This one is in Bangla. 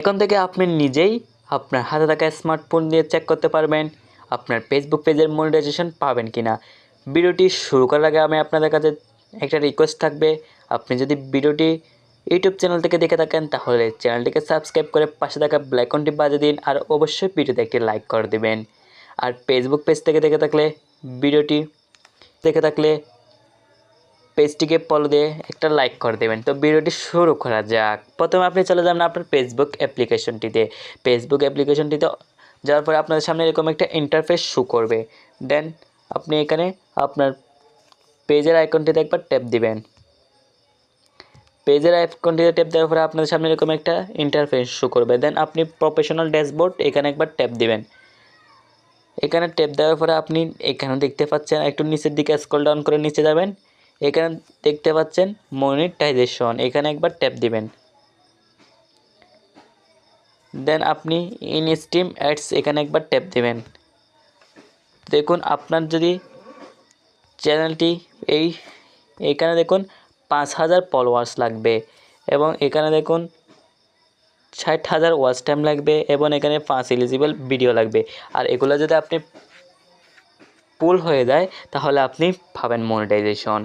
এখন থেকে আপনি নিজেই আপনার হাতে থাকা স্মার্টফোন দিয়ে চেক করতে পারবেন আপনার ফেসবুক পেজের মনিটাইজেশন পাবেন কিনা। ভিডিওটি শুরু করার আগে আমি আপনাদের কাছে একটা রিকোয়েস্ট থাকবে, আপনি যদি ভিডিওটি ইউটিউব চ্যানেল থেকে দেখে থাকেন তাহলে চ্যানেলটিকে সাবস্ক্রাইব করে পাশে থাকা বেল আইকনটি বাজিয়ে দিন আর অবশ্যই ভিডিওতে একটি লাইক করে দেবেন। আর ফেসবুক পেজ থেকে দেখে থাকলে পেজটিকে ফলো দিয়ে একটা লাইক করে দেবেন। তো ভিডিওটি শুরু করা যাক। প্রথমে আপনি চলে যাবেন আপনার ফেসবুক অ্যাপ্লিকেশনটিতে। যাওয়ার পরে আপনাদের সামনে এরকম একটা ইন্টারফেস শো করবে। দেন আপনি এখানে আপনার পেজের আইকনটিতে একবার ট্যাপ দিবেন। পেজের আইকনটিতে ট্যাপ দেওয়ার পরে আপনাদের সামনে এরকম একটা ইন্টারফেস শো করবে। দেন আপনি প্রফেশনাল ড্যাশবোর্ড এখানে একবার ট্যাপ দিবেন। এখানে ট্যাপ দেওয়ার পরে আপনি এখানে দেখতে পাচ্ছেন, একটু নিচের দিকে স্ক্রল ডাউন করে নিচে যাবেন, এখানে দেখতে পাচ্ছেন মনিটাইজেশন, এখানে একবার ট্যাপ দিবেন। দেন আপনি ইন স্ট্রিম অ্যাডস এখানে একবার ট্যাপ দিবেন। দেখুন আপনার যদি চ্যানেলটি এখানে দেখুন 5000 ফলোয়ার্স লাগবে এবং এখানে দেখুন 60,000 ওয়াচ টাইম লাগবে এবং এখানে 5 এলিজিবল ভিডিও লাগবে। আর এগুলো যদি আপনি ফুল হয়ে যায় তাহলে আপনি পাবেন মনিটাইজেশন।